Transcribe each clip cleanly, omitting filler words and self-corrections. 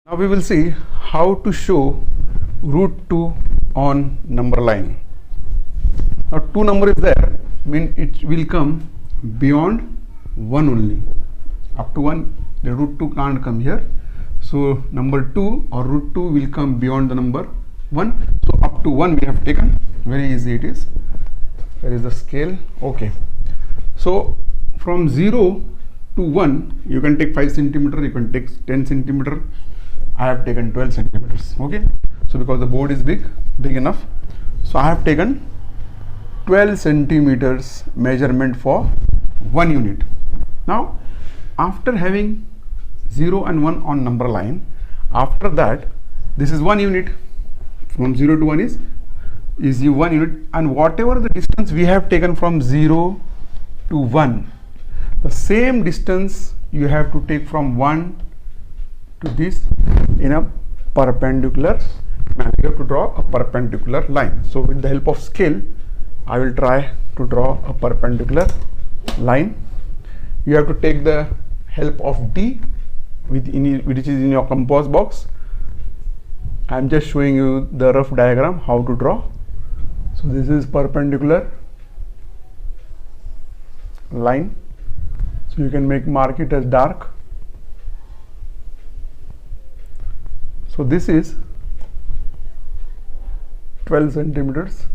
Now we will see how to show root 2 on number line. Now 2 number is there, mean it will come beyond 1 only. Up to 1 the root 2 can't come here. So number 2 or root 2 will come beyond the number 1. So up to 1 we have taken. Very easy it is. Where is the scale? Okay. So from 0 to 1 you can take 5 centimeter, you can take 10 centimeter. I have taken 12 centimeters. Okay. So because the board is big enough, so I have taken 12 centimeters measurement for 1 unit. Now after having 0 and 1 on number line, after that this is 1 unit. From 0 to 1 is 1 unit, and whatever the distance we have taken from 0 to 1, the same distance you have to take from 1 to this in a perpendicular manner. You have to draw a perpendicular line. So with the help of scale I will try to draw a perpendicular line. You have to take the help of D which is in your compass box. I am just showing you the rough diagram how to draw. So this is perpendicular line, so you can mark it as dark. So this is 12 centimeters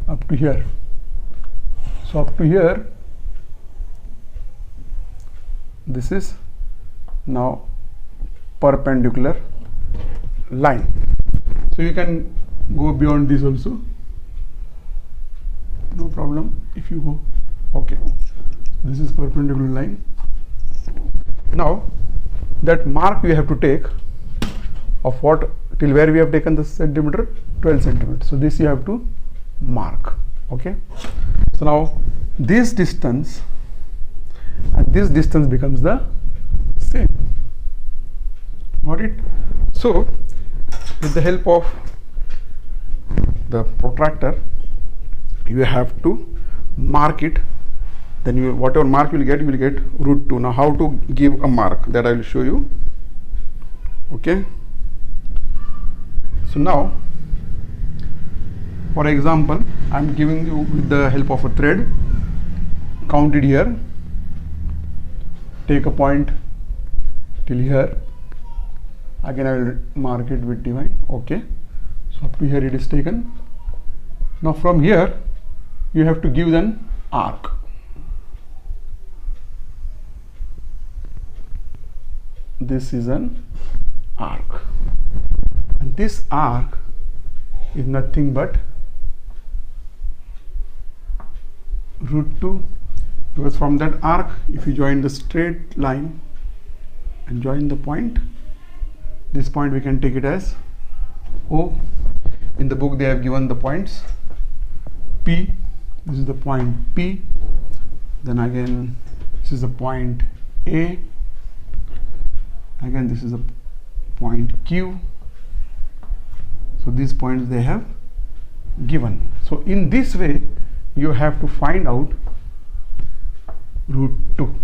up to here. So up to here this is now perpendicular line. So you can go beyond this also, no problem if you go. Okay, this is perpendicular line. Now that mark we have to take of what, till where we have taken the centimeter, 12 centimeters. So this you have to mark. Okay, so now this distance and this distance becomes the same. Got it? So with the help of the protractor you have to mark it. Then you, whatever mark you will get root 2. Now how to give a mark, that I will show you. Okay, so now for example I am giving you with the help of a thread. Count it here, take a point till here, again I will mark it with divine. Okay, so up to here it is taken. Now from here you have to give an arc. This is an arc, and this arc is nothing but root 2, because from that arc if you join the straight line and join the point, this point we can take it as O. In the book they have given the points P. This is the point P, then again this is the point A, again this is a point Q. So these points they have given. So in this way you have to find out root 2.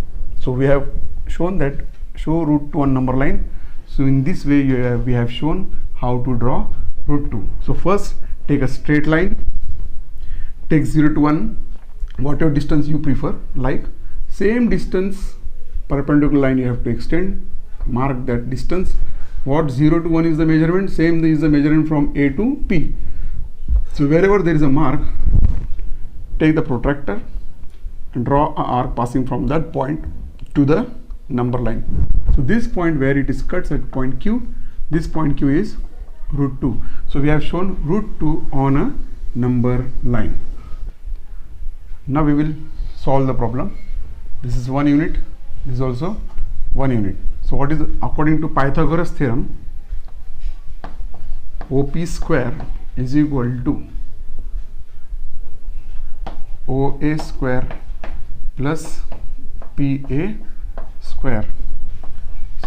So we have shown that show root 2 on number line. So in this way we have shown how to draw root 2. So first take a straight line, take 0 to 1, whatever distance you prefer, like same distance perpendicular line you have to extend, mark that distance. What 0 to 1 is the measurement, same is the measurement from A to P. So wherever there is a mark, take the protractor and draw an arc passing from that point to the number line. So this point where it is cuts at point Q, this point Q is root 2. So we have shown root 2 on a number line. Now we will solve the problem. This is 1 unit, this is also 1 unit. So what is, according to Pythagoras theorem, OP square is equal to OA square plus PA square.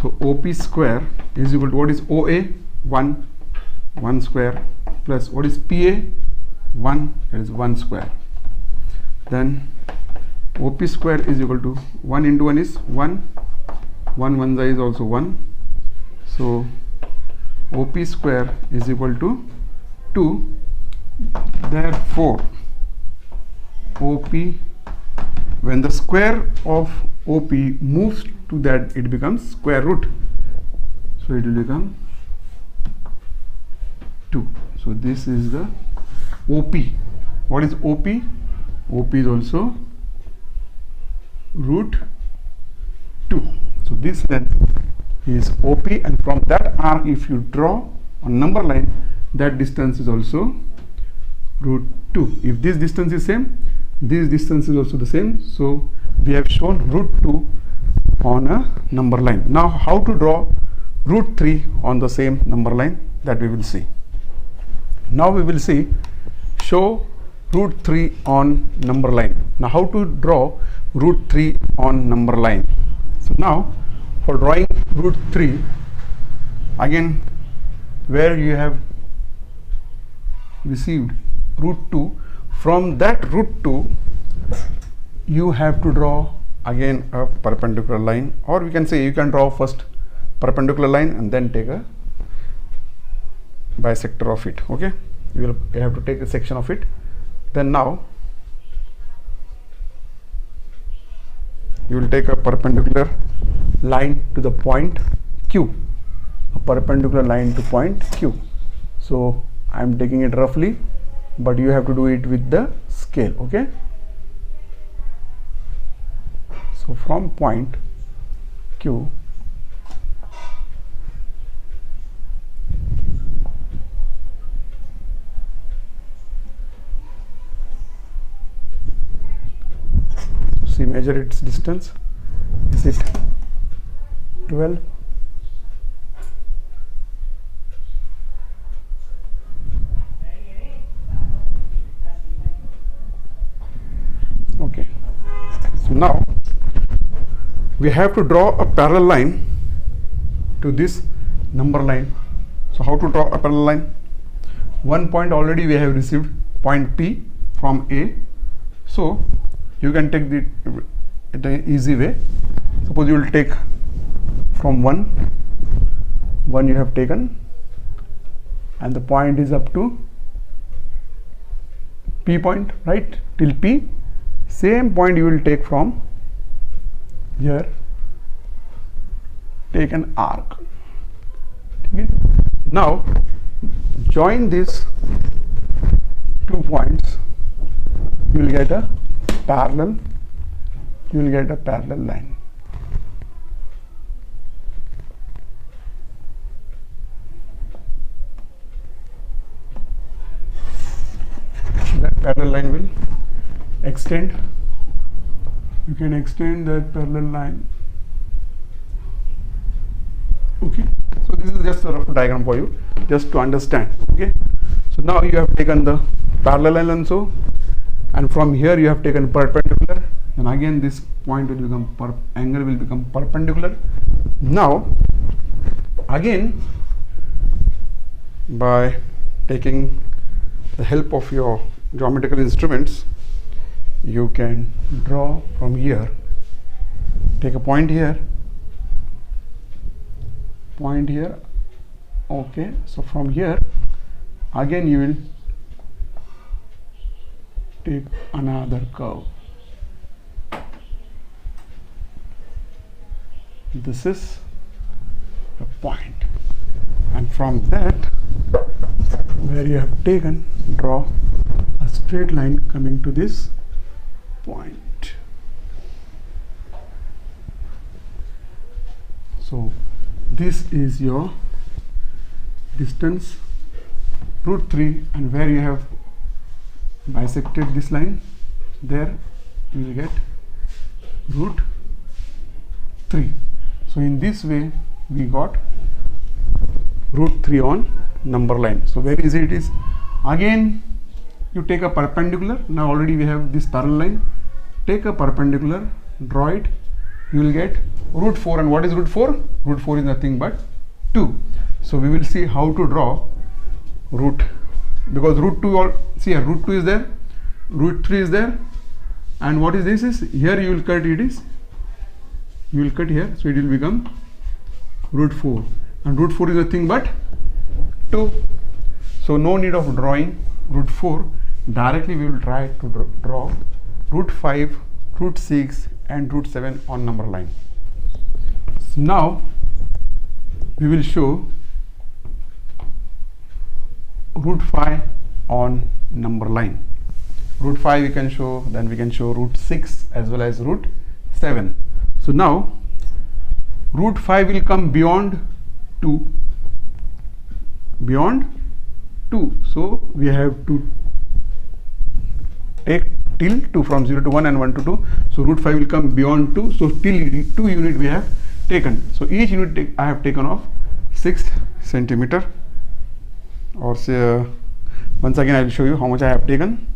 So OP square is equal to, what is OA? 1 square, plus what is PA? 1, that is 1 square. Then OP square is equal to 1 into 1 is 1, 1 is also 1, so OP square is equal to 2. Therefore OP, when the square of OP moves to that, it becomes square root, so it will become 2. So this is the OP. What is OP? OP is also root 2. So this length is OP, and from that arc, if you draw a number line, that distance is also root 2. If this distance is same, this distance is also the same. So we have shown root 2 on a number line. Now how to draw root 3 on the same number line, that we will see. Now we will see show root 3 on number line. Now how to draw root 3 on number line? So now for drawing root 3, again where you have received root 2, from that root 2 you have to draw again a perpendicular line, or we can say you can draw first perpendicular line and then take a bisector of it. Okay, you have to take a section of it. Then now you will take a perpendicular line to the point Q, a perpendicular line to point Q. So I am taking it roughly, but you have to do it with the scale. Okay, so from point Q, see, measure its distance. Is it 12? Okay, so now we have to draw a parallel line to this number line. So how to draw a parallel line? One point already we have received, point P from A. So you can take the easy way. Suppose you will take from 1 you have taken, and the point is up to P point, right, till P. Same point you will take from here, take an arc. Okay. Now join these 2 points, you will get a parallel, line. That parallel line will extend. You can extend that parallel line. Okay, so this is just a rough diagram for you, just to understand. Okay, so now you have taken the parallel line also, and from here you have taken perpendicular, and again this point will become angle will become perpendicular. Now again, by taking the help of your geometrical instruments, you can draw from here, take a point here, okay. So from here again you will take another curve. This is the point, and from that where you have taken, draw a straight line coming to this point. So this is your distance root 3, and where you have bisected this line, there you will get root 3. So in this way we got root 3 on number line. So very easy it is. Again you take a perpendicular. Now already we have this parallel line. Take a perpendicular, draw it, you will get root 4. And what is root 4? Root 4 is nothing but 2. So we will see how to draw root, because root 2, see here, root 2 is there, root 3 is there, and what is this is here you will cut, it is you will cut here, so it will become root 4, and root 4 is nothing but 2. So no need of drawing root 4. Directly we will try to draw root 5, root 6 and root 7 on number line. So now we will show root 5 on number line. Root 5 we can show, then we can show root 6 as well as root 7. So now root 5 will come beyond 2. Beyond 2. So we have to take till 2 from 0 to 1 and 1 to 2. So root 5 will come beyond 2. So till 2 unit we have taken. So each unit I have taken of 6 centimeter, or say once again I will show you how much I have taken.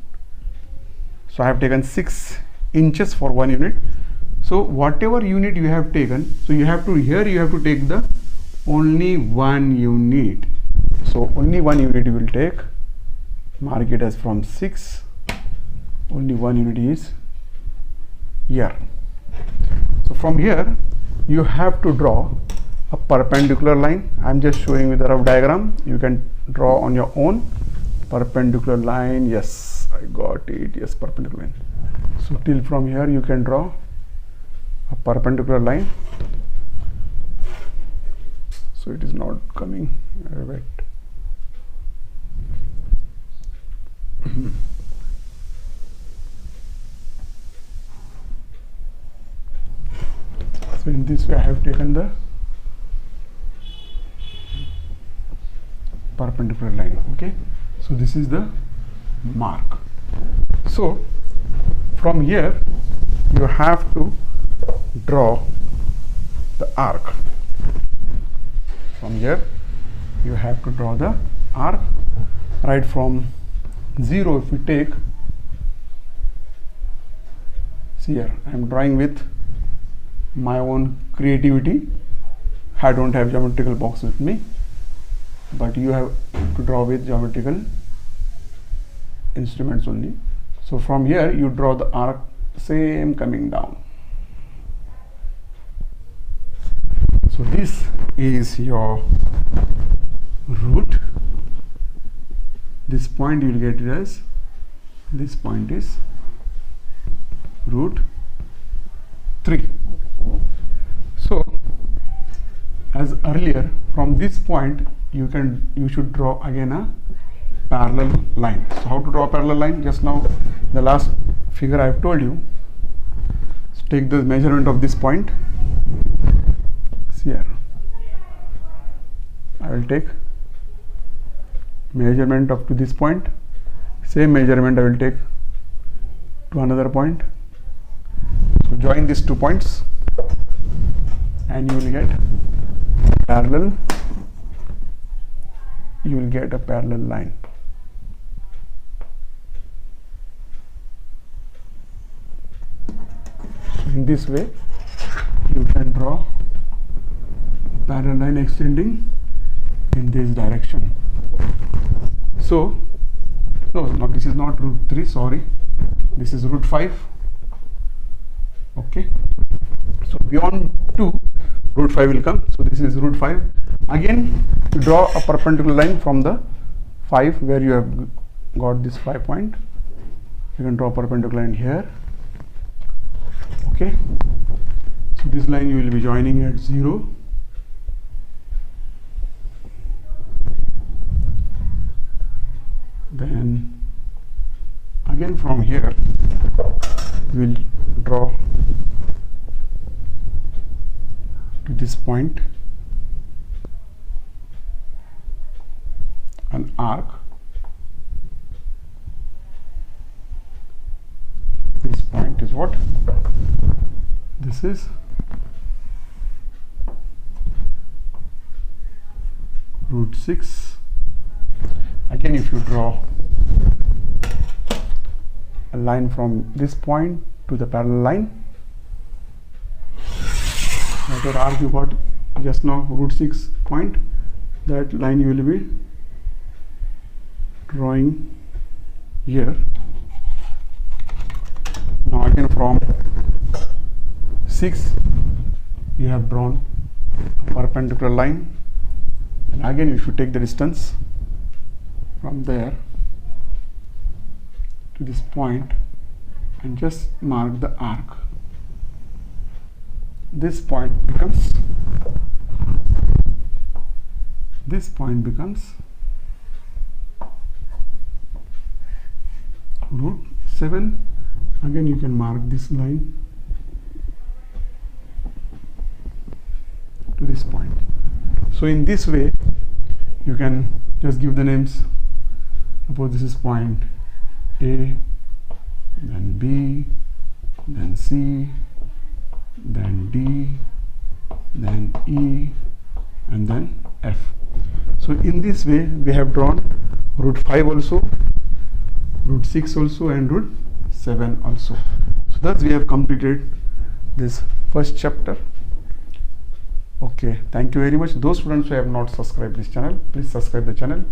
So I have taken 6 inches for 1 unit. So whatever unit you have taken, so you have to, here you have to take the only 1 unit. So only 1 unit you will take, mark it as from 6, only 1 unit is here. So from here you have to draw a perpendicular line. I am just showing you the rough diagram. You can draw on your own. Perpendicular line, yes, I got it, yes, perpendicular line. So till from here you can draw a perpendicular line. So it is not coming, wait. So in this way I have taken the perpendicular line. Okay, so this is the mark. So from here you have to draw the arc. From here you have to draw the arc. Right from 0, if we take, see here I am drawing with my own creativity. I don't have geometrical box with me, but you have to draw with geometrical instruments only. So from here you draw the arc, same coming down. So this is your root. This point you will get it as, this point is root 3. So as earlier, from this point you should draw again a parallel line. So how to draw a parallel line? Just now the last figure I have told you. So take the measurement of this point. See here, I will take measurement up to this point, same measurement I will take to another point. So join these 2 points and you will get parallel, you will get a parallel line. So in this way you can draw a parallel line extending in this direction. So no, this is not root 3, sorry, this is root 5. Okay, so beyond 2 root 5 will come. So this is root 5. Again you draw a perpendicular line from the 5 where you have got this 5 point. You can draw a perpendicular line here. Okay, so this line you will be joining at 0. Then again from here we will draw to this point an arc. This point is what? This is root 6. Again, if you draw a line from this point to the parallel line, whatever arc you got just now, root 6 point, that line you will be drawing here. Now again from 6 you have drawn a perpendicular line And again, if you take the distance from there to this point and just mark the arc, this point becomes root 7. Again, you can mark this line to this point. So in this way you can just give the names. Suppose this is point A, then B, then C, then D, then E, and then F. So in this way we have drawn root 5 also, root 6 also, and root 7 also. So thus we have completed this first chapter. Okay, thank you very much. Those students who have not subscribed this channel, please subscribe the channel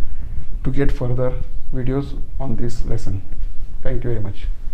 to get further videos on this lesson. Thank you very much.